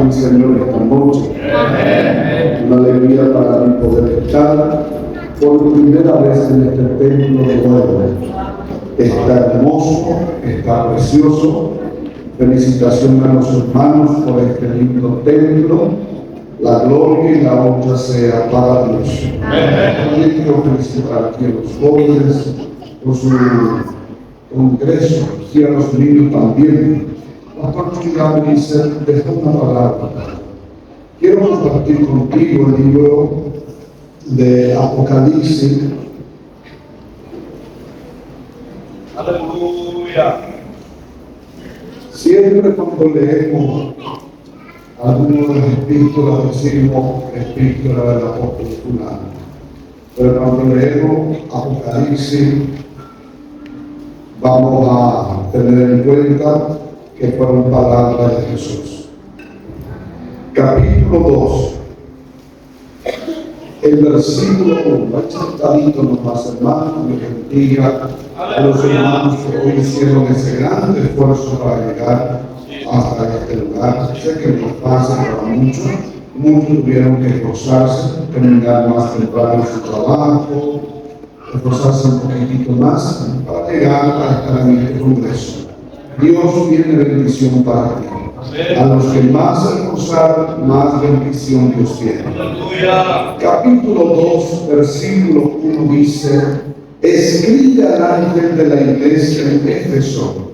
mi Señor esta noche. Una alegría para mí poder estar por primera vez en este templo nuevo. Está hermoso, está precioso. Felicitaciones a los hermanos por este lindo templo. La gloria y la honra sea para Dios. También quiero felicitar aquí a los jóvenes por su congreso y a los niños también. La oportunidad me dice, deja una palabra. Quiero compartir contigo el libro de Apocalipsis. Aleluya. Siempre cuando leemos algunos de las epístolas decimos epístola del apóstol fulano. Pero cuando leemos Apocalipsis vamos a tener en cuenta que fueron palabras de Jesús. Capítulo 2, el versículo 1. Sentadito nomás, hermanos, me bendiga a los hermanos que hoy hicieron ese gran esfuerzo para llegar hasta este lugar. Sé que no es fácil para muchos. Muchos tuvieron que esforzarse, terminar más temprano su trabajo, esforzarse un poquitito más para llegar a estar en este congreso. Dios tiene bendición para ti. A los que más se esforzaron, más bendición Dios tiene. Capítulo 2, versículo 1 dice: escribe al ángel de la iglesia en Éfeso,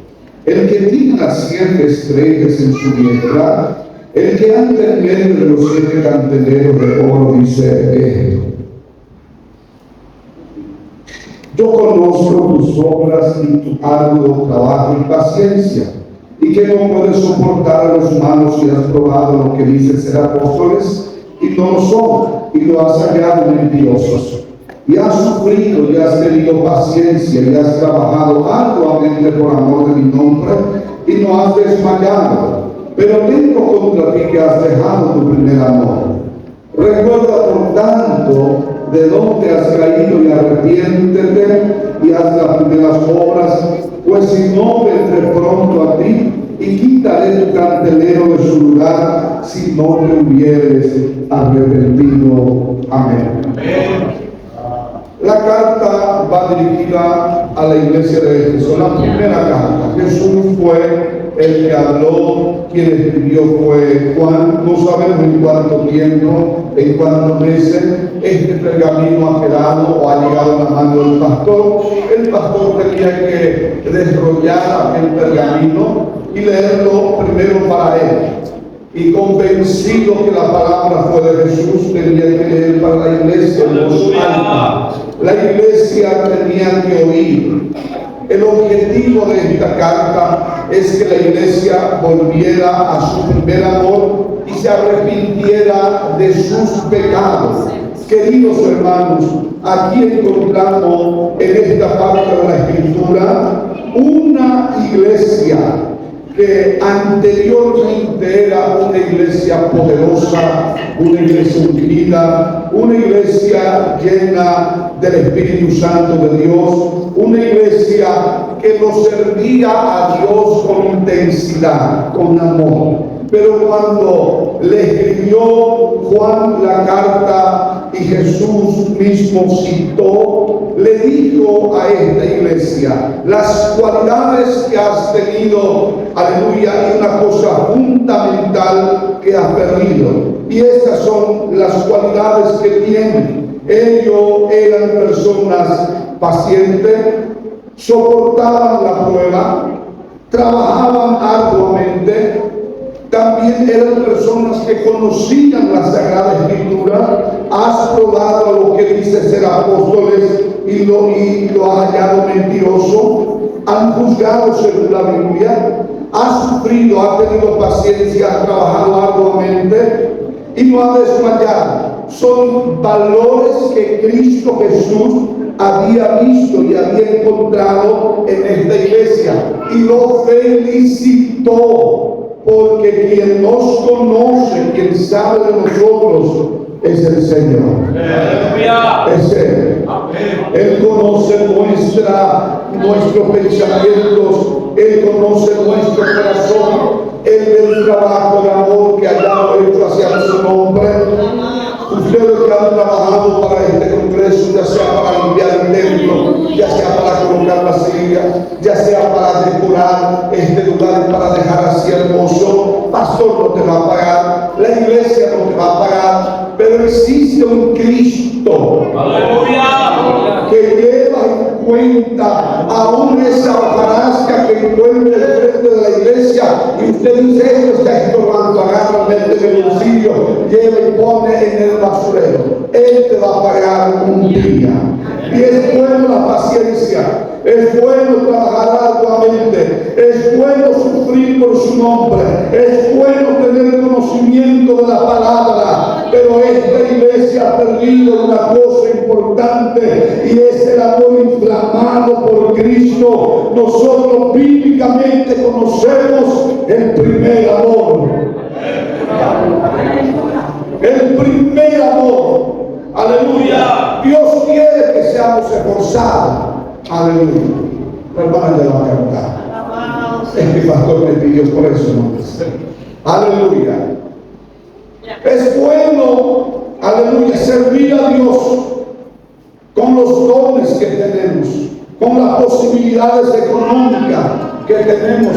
el que tiene las 7 estrellas en su diestra, el que anda en medio de los 7 candeleros de oro, dice esto: yo conozco tus obras y tu arduo trabajo y paciencia, y que no puedes soportar a los malos y has probado lo que dicen ser apóstoles y no lo son, y lo has hallado mentirosos. Y has sufrido y has tenido paciencia y has trabajado arduamente por amor de mi nombre y no has desmayado. Pero tengo contra ti que has dejado tu primer amor. Recuerda por tanto de dónde has caído y arrepiéntete y haz las primeras obras, pues si no vendré pronto a ti y quitaré tu candelero de su lugar si no te hubieres arrepentido. Amén. La carta va dirigida a la iglesia de Éfeso, la primera carta. Jesús fue el que habló, quien escribió fue Juan. No sabemos en cuánto tiempo, en cuántos meses este pergamino ha quedado o ha llegado a la mano del pastor. El pastor tenía que desrollar aquel pergamino y leerlo primero para él. Y convencido que la palabra fue de Jesús, tenía que leer para la iglesia en voz alta. La iglesia tenía que oír. El objetivo de esta carta es que la iglesia volviera a su primer amor y se arrepintiera de sus pecados. Queridos hermanos, aquí encontramos en esta parte de la Escritura una iglesia que anteriormente era una iglesia poderosa, una iglesia ungida, una iglesia llena del Espíritu Santo de Dios, una iglesia que lo servía a Dios con intensidad, con amor. Pero cuando le escribió Juan la carta y Jesús mismo citó, le dijo a esta iglesia: las cualidades que has tenido, aleluya, y una cosa fundamental que has perdido. Y estas son las cualidades que tienen. Ellos eran personas pacientes, soportaban la prueba, trabajaban arduamente. También eran personas que conocían la Sagrada Escritura. Has probado a lo que dice ser apóstoles y lo has hallado mentiroso. Han juzgado según la Biblia. Has sufrido, has tenido paciencia, has trabajado arduamente y no has desmayado. Son valores que Cristo Jesús había visto y había encontrado en esta iglesia y lo felicitó. Porque quien nos conoce, quien sabe de nosotros, es el Señor. Es Él. Él conoce nuestros pensamientos, Él conoce nuestro corazón, Él ve el trabajo de amor que hallamos ya sea para decorar este lugar y para dejar así hermoso. Pastor no te va a pagar, la iglesia no te va a pagar, pero existe un Cristo. ¡Aleluya! Que lleva en cuenta aún esa hojarasca que encuentra frente de la iglesia y usted dice: esto está estorbando, agarra, mete en el bolsillo, lleva y pone en el basurero. Él te va a pagar un día. Y es bueno la paciencia, es bueno trabajar arduamente, es bueno sufrir por su nombre, es bueno tener conocimiento de la palabra, pero esta iglesia ha perdido una cosa importante y es el amor inflamado por Cristo. Nosotros bíblicamente conocemos el primer amor. El primer amor. Aleluya. Dios quiere que seamos esforzados. Aleluya. La hermana le va a cantar. Es que el pastor me pidió por eso, ¿no? Aleluya. Es bueno, aleluya, servir a Dios con los dones que tenemos, con las posibilidades económicas que tenemos.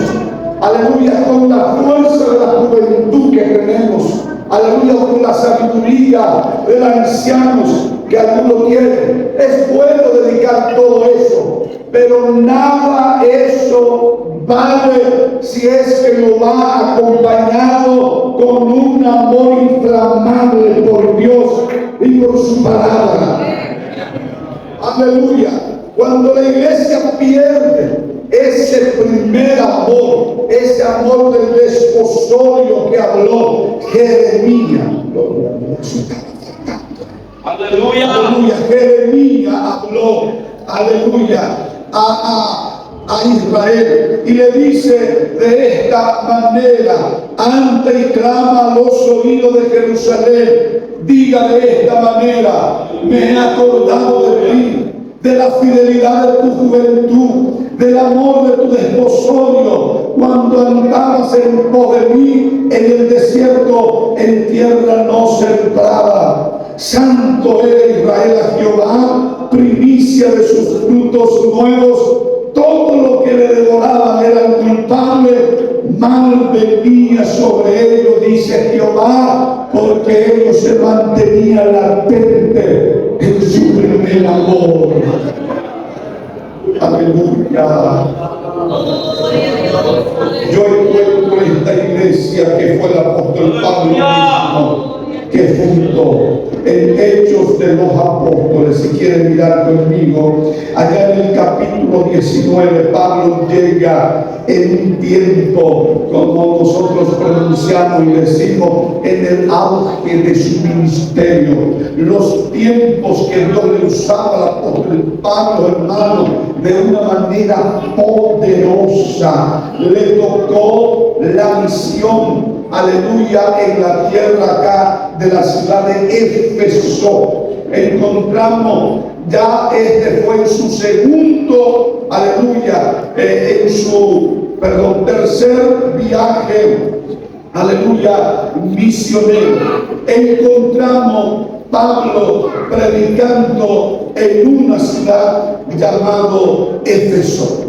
Aleluya, con la fuerza de la juventud que tenemos. Aleluya, con la sabiduría de los ancianos que algunos tienen. Es bueno dedicar todo eso, pero nada eso vale si es que lo va acompañado con un amor inflamable por Dios y por su palabra. Aleluya. Cuando la iglesia pierde ese primer amor, ese amor del desposorio que habló Jeremías. Aleluya. Aleluya. Jeremías habló, aleluya, a Israel y le dice de esta manera: anda y clama a los oídos de Jerusalén, diga de esta manera: me he acordado de ti, de la fidelidad de tu juventud, del amor de tu desposorio, cuando andabas en pos de mí en el desierto, en tierra no sembrada. Santo era Israel a Jehová, primicia de sus frutos nuevos. Todo lo que le devoraban era culpable, mal venía sobre ellos, dice Jehová, porque ellos se mantenían latentes en su primer amor. Aleluya. Yo encuentro esta iglesia que fue el apóstol Pablo mismo que fundó en Hechos de los Apóstoles. Si quieren mirar conmigo, allá en el capítulo 19, Pablo llega en un tiempo, como nosotros pronunciamos y decimos, en el auge de su ministerio. Los tiempos que Dios le usaba al apóstol Pablo, hermano, de una manera poderosa. Le tocó la misión, aleluya, en la tierra acá de la ciudad de Éfeso. Encontramos ya fue en su segundo, aleluya, en su, tercer viaje, aleluya, misionero. Encontramos Pablo predicando en una ciudad llamado Éfeso.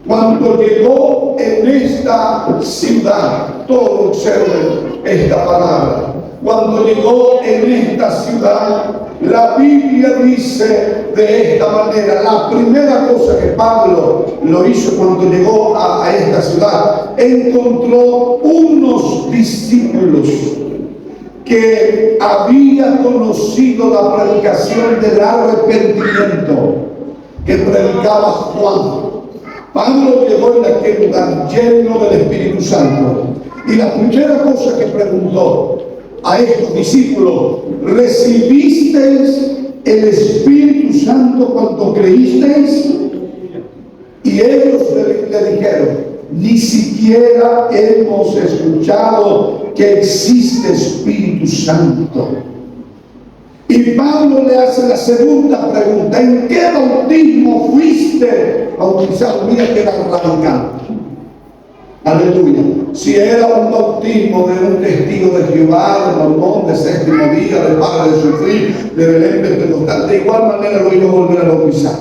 Cuando llegó en esta ciudad, todos observen esta palabra. Cuando llegó en esta ciudad, la Biblia dice de esta manera: la primera cosa que Pablo lo hizo cuando llegó a esta ciudad, encontró unos discípulos que había conocido la predicación del arrepentimiento que predicaba Juan. Pablo llegó en aquel lugar lleno del Espíritu Santo y la primera cosa que preguntó a estos discípulos: ¿recibisteis el Espíritu Santo cuando creísteis? Y ellos le dijeron: ni siquiera hemos escuchado que existe Espíritu Santo. Y Pablo le hace la segunda pregunta: ¿en qué bautismo fuiste bautizado? Mira que era radical. Aleluya. Si era un bautismo de un testigo de Jehová, de mormón, de séptimo día, de padre de sufrir, de Belén pentecostal, de igual manera lo iba a volver a bautizar.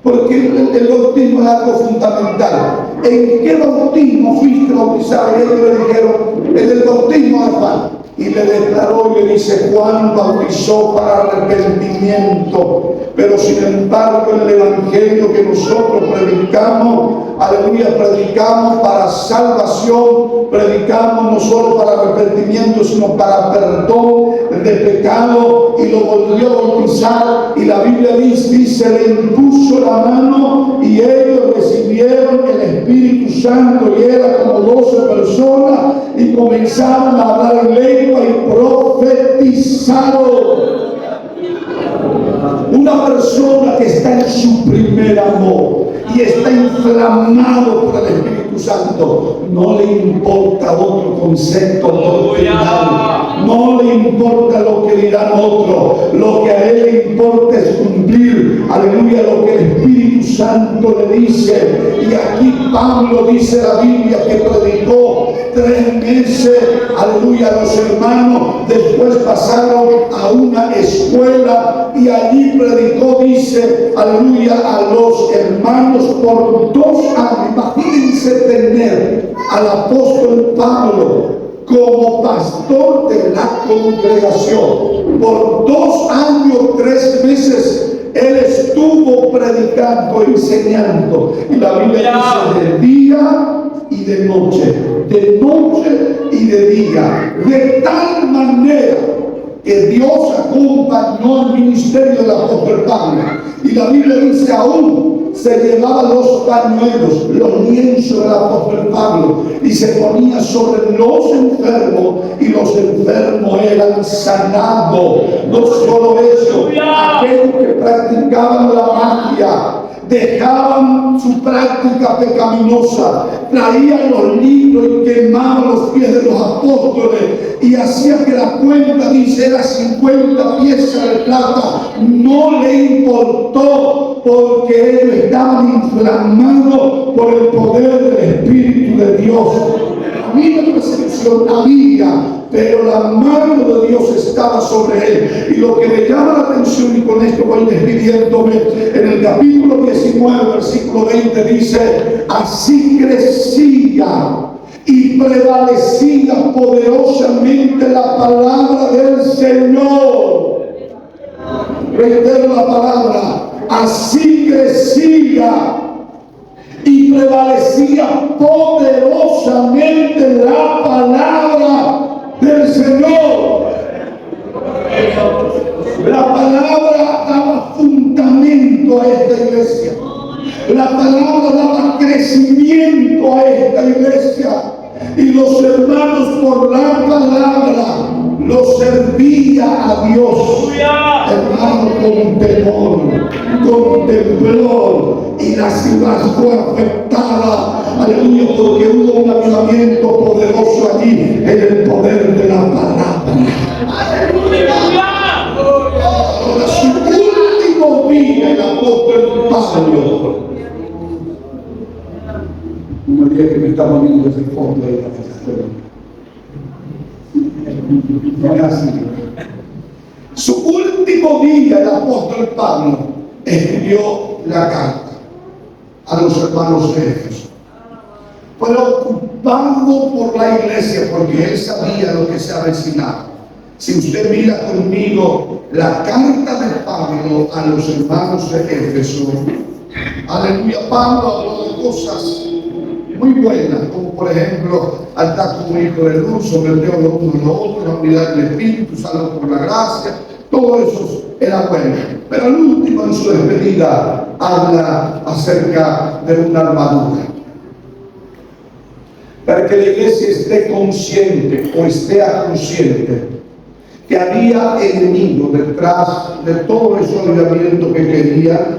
Porque el bautismo es algo fundamental. ¿En qué bautismo fuiste bautizado? Y ellos le dijeron, en el bautismo de Juan. Y le declaró y le dice, Juan bautizó para arrepentimiento, pero sin embargo el evangelio que nosotros predicamos, aleluya, predicamos para salvación, predicamos no solo para arrepentimiento, sino para perdón de pecado, y lo volvió a bautizar. Y la Biblia dice, le impuso la mano y ellos recibieron el Espíritu Santo, y era como 12 personas, y comenzaron a hablar en lengua y profetizaron. Una persona que está en su primer amor y está inflamado por el Espíritu Santo, no le importa otro concepto doctrinal, no le importa lo que dirán otros, lo que a él le importa es cumplir, aleluya, lo que el Espíritu Santo le dice. Y aquí Pablo dice la Biblia que predicó 3 meses, aleluya, a los hermanos. Después pasaron a una escuela y allí predicó, dice, aleluya, a los hermanos por 2 años. Imagínense tener al apóstol Pablo como pastor de la congregación. Por 2 años, 3 meses, él estuvo predicando, enseñando. Y la Biblia dice de día y de noche y de día, de tal manera que Dios acompañó al ministerio del apóstol Pablo. Y la Biblia dice, aún se llevaban los pañuelos, los lienzos del apóstol Pablo, y se ponía sobre los enfermos, y los enfermos eran sanados. No solo eso, aquellos que practicaban la magia dejaban su práctica pecaminosa, traían los libros y quemaban los pies de los apóstoles, y hacía que la cuenta, dice, era 50 piezas de plata. No le importó, porque ellos estaban inflamados por el poder del Espíritu de Dios. Había persecución, pero la mano de Dios estaba sobre él. Y lo que me llama la atención, y con esto voy despidiéndome, en el capítulo 19, versículo 20 dice, así crecía y prevalecía poderosamente la palabra del Señor. Reitero la palabra, así crecía y prevalecía poderosamente la palabra del Señor. La palabra daba fundamento a esta iglesia. La palabra daba crecimiento a esta iglesia. Y los hermanos, por la palabra, los servía a Dios, hermano, con temor, con temblor. Y la ciudad fue afectada, aleluya, porque hubo un avivamiento poderoso allí en el poder de la palabra. Ahora, su último día, el apóstol Pablo, un día que me estaba viendo desde el fondo de la no es así. Su último día, el apóstol Pablo escribió la carta a los hermanos de Éfeso, preocupado por la iglesia, porque él sabía lo que se avecinaba. Si usted mira conmigo la carta de Pablo a los hermanos de Éfeso, aleluya, Pablo habló de cosas muy buenas, como por ejemplo, estar como hijo de luz, someteos lo uno a lo otro, la unidad del Espíritu, salvo por la gracia. Todo eso era bueno. Pero al último, en su despedida, habla acerca de una armadura. Para que la iglesia esté consciente o esté consciente que había enemigos detrás de todo ese avivamiento que quería,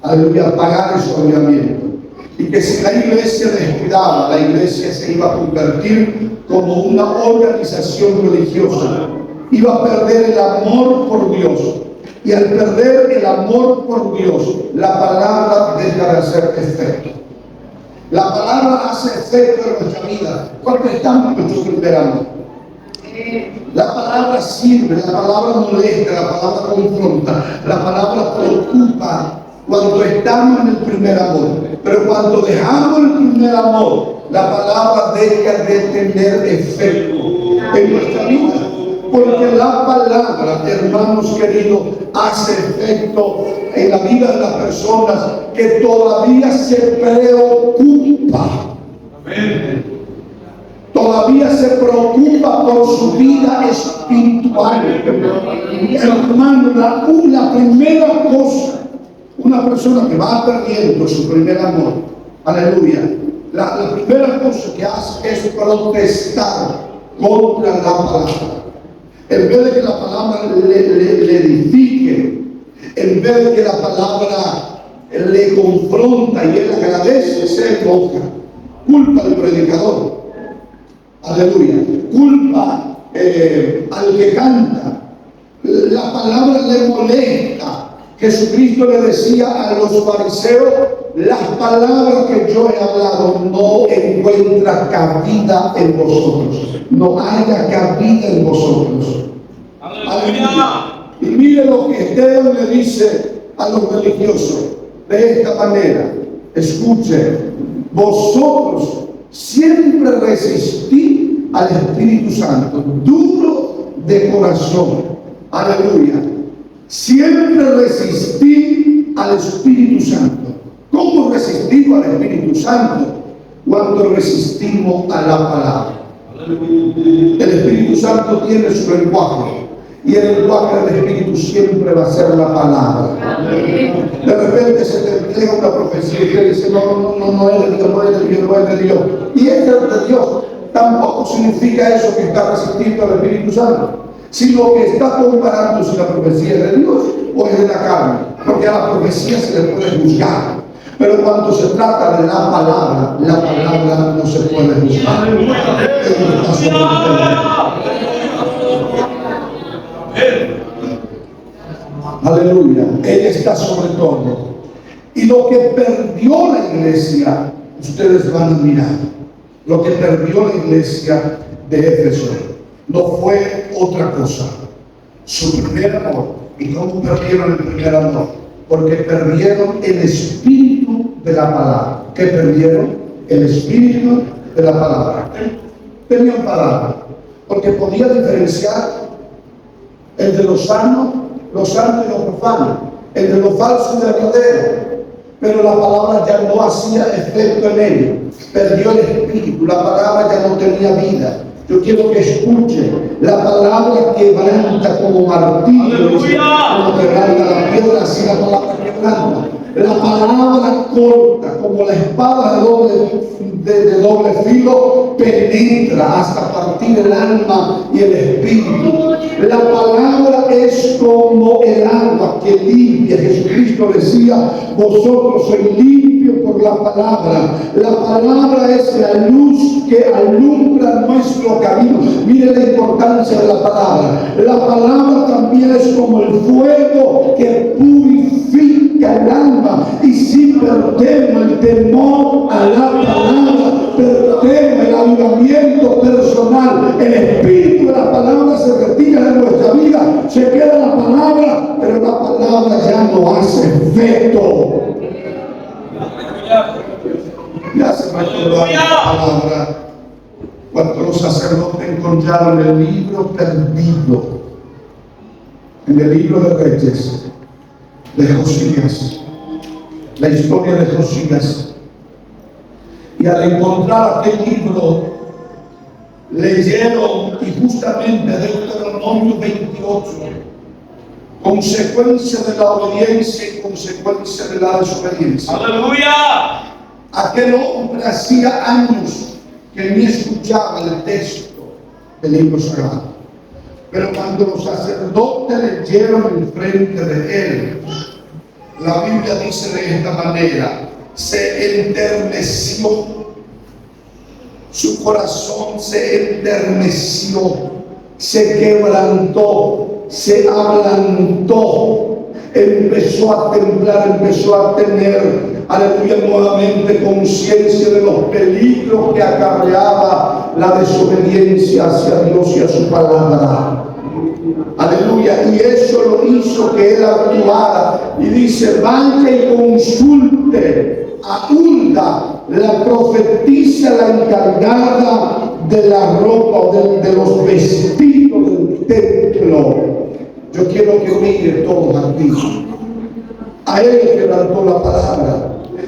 aleluya, pagar ese avivamiento. Y que si la iglesia descuidaba, la iglesia se iba a convertir como una organización religiosa. Iba a perder el amor por Dios. Y al perder el amor por Dios, la palabra deja de hacer efecto. La palabra hace efecto en nuestra vida. ¿Cuánto estamos nuestros veteranos? La palabra sirve, la palabra molesta, la palabra confronta, la palabra preocupa. cuando estamos en el primer amor. Pero cuando dejamos el primer amor, la palabra deja de tener efecto en nuestra vida. Porque la palabra, hermanos queridos, hace efecto en la vida de las personas que todavía se preocupa. Amén. Todavía se preocupa por su vida espiritual. Hermano, la primera cosa, una persona que va perdiendo su primer amor, aleluya, la primera cosa que hace es protestar contra la palabra. En vez de que la palabra le edifique, en vez de que la palabra le confronta y él agradece, se enoja, culpa al predicador. Aleluya. Culpa al que canta. La palabra le molesta. Jesucristo le decía a los fariseos: las palabras que yo he hablado no encuentran cabida en vosotros. No haya cabida en vosotros. Aleluya. Y mire lo que Esteban le dice a los religiosos de esta manera: escuchen, vosotros siempre resistí al Espíritu Santo, duro de corazón. Aleluya. Siempre resistí al Espíritu Santo. ¿Cómo resistimos al Espíritu Santo? Cuando resistimos a la palabra. El Espíritu Santo tiene su lenguaje, y el lenguaje del Espíritu siempre va a ser la palabra. De repente se te entrega una profecía y te dice: no es de Dios, no es de Dios, no es de Dios. Y es de Dios. Tampoco significa eso que está resistiendo al Espíritu Santo, sino que está comparando si la profecía es de Dios o es de la carne, porque a la profecía se le puede juzgar. Pero cuando se trata de la palabra no se puede juzgar. Aleluya. Ella está sobre todo. Y lo que perdió la iglesia, ustedes van a mirar, lo que perdió la iglesia de Éfeso no fue otra cosa: su primer amor. ¿Y cómo perdieron el primer amor? Porque perdieron el espíritu de la palabra. ¿Qué perdieron? El espíritu de la palabra. Tenían palabra, porque podía diferenciar entre lo sano y lo profano, entre lo falso y lo verdadero. Pero la palabra ya no hacía efecto en él. Perdió el espíritu, la palabra ya no tenía vida. Yo quiero que escuchen: la palabra quebranta como martillo, como quebranta la piedra, así la palabra quebranta. La palabra corta como la espada de doble filo, penetra hasta partir el alma y el espíritu. La palabra es como el agua que limpia. Jesucristo decía: vosotros sois limpios por la palabra. La palabra es la luz que alumbra nuestro camino. Mire la importancia de la palabra. La palabra también es como el fuego que purifica el alma. Y si perdemos el temor a la palabra, perdemos el avivamiento personal. El espíritu de la palabra se retira de nuestra vida, se queda la palabra, pero la palabra ya no hace efecto. Ya se me acordó la palabra cuando los sacerdotes encontraron el libro perdido en el libro de Reyes de Josías, la historia de Josías. Y al encontrar aquel libro, leyeron, y justamente Deuteronomio 28, consecuencia de la obediencia y consecuencia de la desobediencia. ¡Aleluya! Aquel hombre hacía años que ni escuchaba el texto del libro sagrado. Pero cuando los sacerdotes leyeron en frente de él, la Biblia dice de esta manera: se enterneció, su corazón se enterneció, se quebrantó, se ablantó, empezó a temblar, empezó a tener, aleluya, nuevamente conciencia de los peligros que acarreaba la desobediencia hacia Dios y a su palabra. Aleluya. Y eso lo hizo que él actuara. Y dice, vaya y consulte a Hulda, la profetisa, la encargada de la ropa o de los vestidos del templo. Yo quiero que mire todos aquí. A él quebrantó la palabra.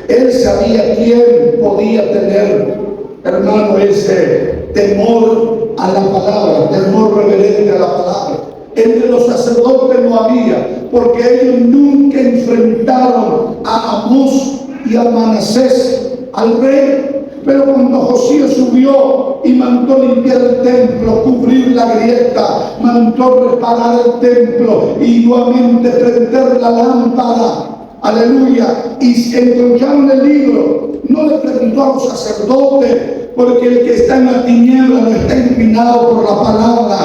Él sabía quién podía tener, hermano, ese temor a la palabra, temor reverente a la palabra. Entre los sacerdotes no había, porque ellos nunca enfrentaron a Amós y a Manasés, al rey. Pero cuando Josías subió y mandó limpiar el templo, cubrir la grieta, mandó reparar el templo y nuevamente prender la lámpara, aleluya, y encontraron el libro, no le preguntó a los sacerdotes, porque el que está en la tiniebla no está iluminado por la palabra.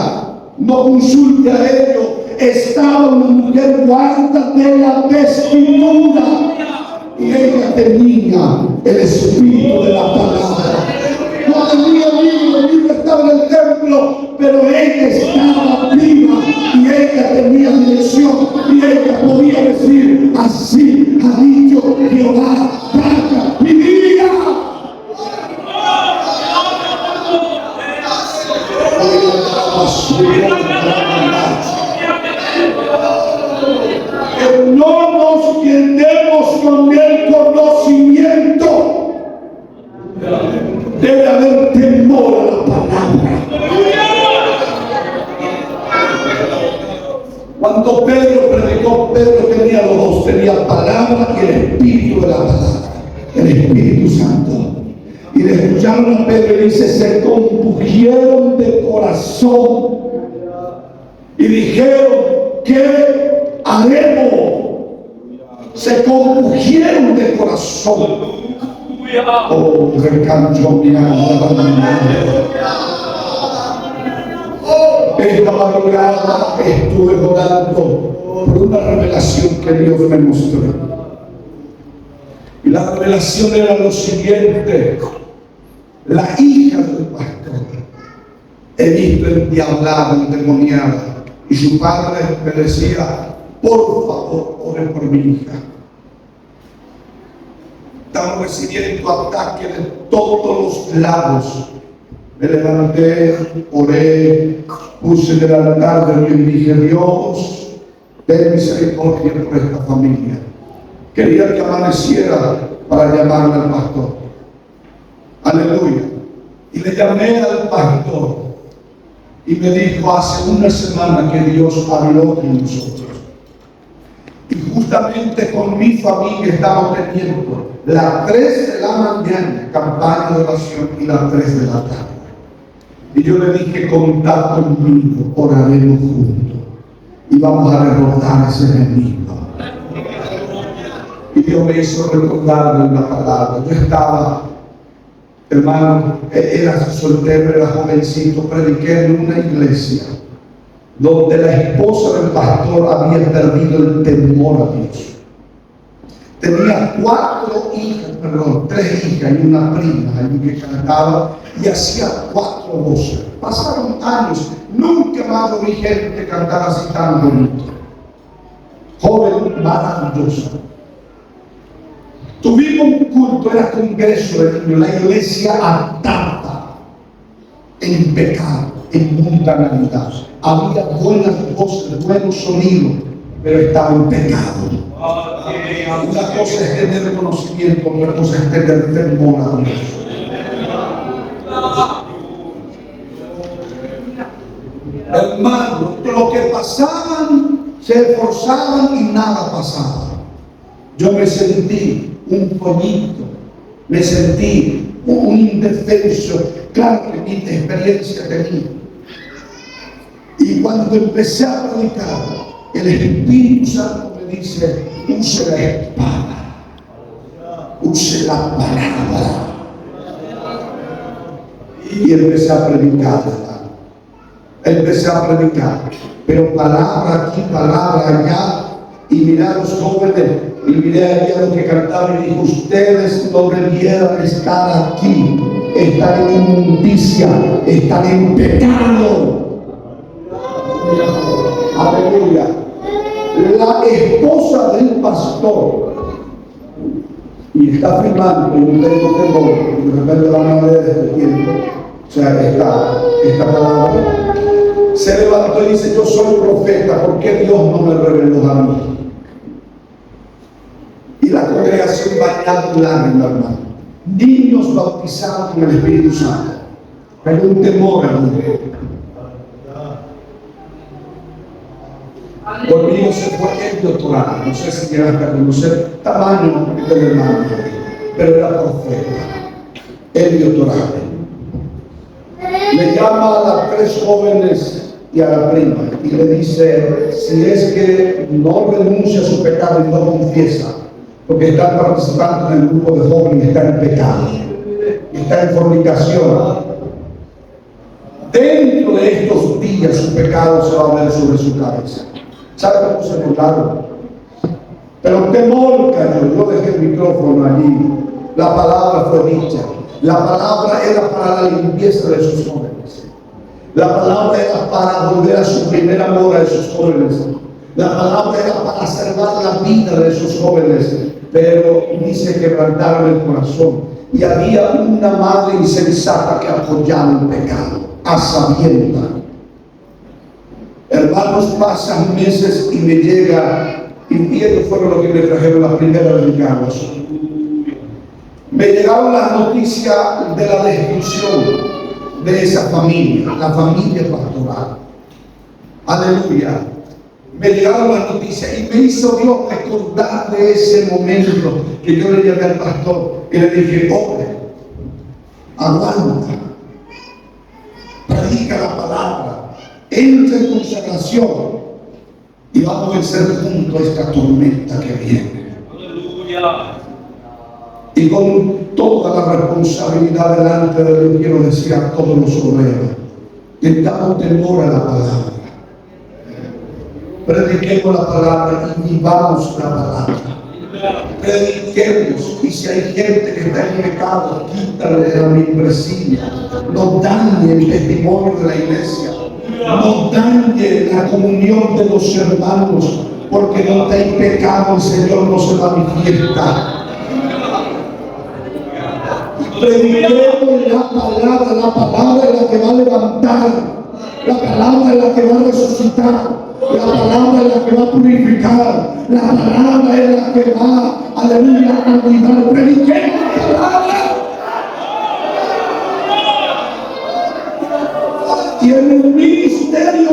No consulte a ellos. Estaba una mujer guarda de la vestidura y ella tenía el espíritu de la palabra. No tenía libro, el libro estaba en el templo, pero ella estaba viva y ella tenía dirección y ella podía decir, así ha dicho Jehová, vaya mi vida. Que no nos quedemos con el conocimiento. Debe haber temor a la palabra. Cuando Pedro predicó, Pedro tenía los dos, tenía palabra y el espíritu de la palabra, el Espíritu Santo. Y le escucharon a Pedro y dice, se compugieron de corazón y dijeron, ¿qué haremos? Se compugieron de corazón. Oh, recancho mi alma. Esta madrugada estuve orando por una revelación que Dios me mostró. Y la revelación era lo siguiente: la hija del pastor, he visto endiablada, endemoniada, y su padre me decía, por favor, ore por mi hija. Estamos recibiendo ataques de todos los lados. Me levanté, oré, puse en el altar de Dios y dije, Dios, ten misericordia por esta familia. Quería que amaneciera para llamarle al pastor. Aleluya. Y le llamé al pastor y me dijo, hace una semana que Dios habló con nosotros. Y justamente con mi familia estamos teniendo las 3 de la mañana campaña de oración y las 3 de la tarde. Y yo le dije, contad conmigo, oraremos juntos y vamos a derrotar a ese enemigo. Y Dios me hizo recordarme la palabra. Yo estaba, hermano, era soltero, era jovencito, prediqué en una iglesia donde la esposa del pastor había perdido el temor a Dios. Tenía 3 hijas y una prima allí que cantaba y hacía 4 voces. Pasaron años, nunca más vi gente cantar así tan bonito. Joven maravillosa. Tuvimos un culto, era congreso de niños, la iglesia atada en pecado, en mundanalidad. Había buenas voces, buenos sonidos, pero estaba en pecado. Una cosa es tener conocimiento, otra cosa es tener temor a Dios. Hermano, lo que pasaban, se esforzaban y nada pasaba. Yo me sentí un pollito, me sentí un indefenso. Claro que mi experiencia tenía. Y cuando empecé a predicar, el Espíritu Santo me dice, use la espada, use la palabra. Y empecé a predicar, pero palabra aquí, palabra allá. Y miré a los jóvenes y miré allá los que cantaban y dije, ustedes no debieran estar aquí, están en inmundicia, están en pecado. aleluya, la esposa del pastor, y está firmando, y no tengo temor, y de repente van a ver este tiempo, o sea, esta palabra, se levantó y dice: yo soy profeta, ¿por qué Dios no me reveló a mí? Y la congregación bañada en lágrimas, hermano. Niños bautizados con el Espíritu Santo. Hay un temor al mundo. Conmigo se fue el doctorado. No sé si llegaste a conocer tamaño del hermano, pero era profeta. El doctorado. Le llama a las 3 jóvenes y a la prima y le dice: si es que no renuncia a su pecado y no confiesa, porque están participando en el grupo de jóvenes y están en pecado, está en fornicación, dentro de estos días su pecado se va a ver sobre su cabeza. ¿Sabe cómo se burlaron? Pero temor cayó. Yo dejé el micrófono allí. La palabra fue dicha. La palabra era para la limpieza de sus jóvenes. La palabra era para volver a su primer amor a esos jóvenes. La palabra era para salvar la vida de esos jóvenes. Pero dice que quebrantaron el corazón. Y había una madre insensata que apoyaba el pecado, a sabiendas. Hermanos, pasan meses y me llega, y ellos fueron los que me trajeron la primera de Carlos. Me llegaron las noticias de la destrucción de esa familia, la familia pastoral. Aleluya. Me llegaron las noticias y me hizo Dios recordar de ese momento que yo le llamé al pastor y le dije: hombre, aguanta, predica la palabra, entra en consagración y vamos a vencer juntos esta tormenta que viene. Aleluya. Y con toda la responsabilidad delante de Dios quiero decir a todos los obreros: tengamos temor a la palabra, prediquemos la palabra y vivamos la palabra. Prediquemos, y si hay gente que está en pecado, quítale de la membresía. No dañe el testimonio de la iglesia, no dañe la comunión de los hermanos, porque donde hay pecado el Señor no se manifiesta. Prediquemos la palabra es la que va a levantar, la palabra es la que va a resucitar, la palabra es la que va a purificar, la palabra es la que va, aleluya, a cuidar. Prediquemos la palabra. Y en el ministerio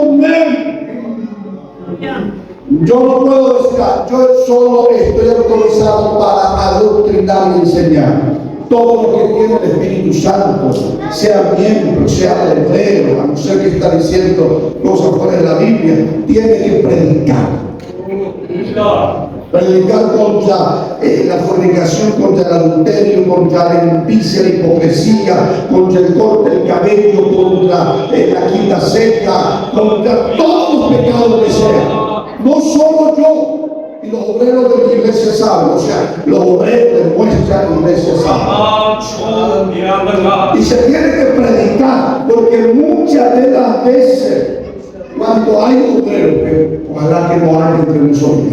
yo no puedo estar, yo solo estoy autorizado para adoctrinar y enseñar. Todo lo que tiene el Espíritu Santo, sea miembro, sea hebreo, a no ser que está diciendo cosas fuera de la Biblia, tiene que predicar. Predicar contra la fornicación, contra el adulterio, contra la envidia, la hipocresía, contra el corte del cabello, contra la quita seca, contra todos los pecados que sean. No solo yo, y los obreros de mi iglesia saben, o sea, los obreros de nuestra iglesia saben. Y se tiene que predicar, porque muchas de las veces, cuando hay obreros, que ojalá que no haya entre nosotros,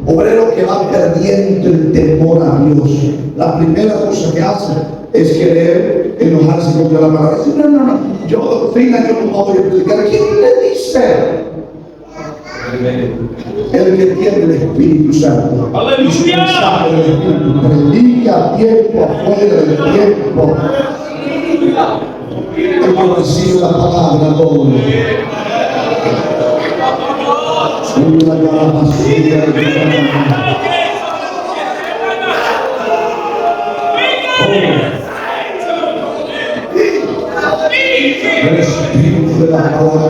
obreros que van perdiendo el temor a Dios, la primera cosa que hacen es querer enojarse contra la palabra. No, yo doctrina, yo no voy a predicar. ¿Quién le dice? El que tiene el Espíritu Santo. ¡Aleluya! Predica a tiempo, afuera del tiempo. El que recibe la palabra doble. El Espíritu de la palabra.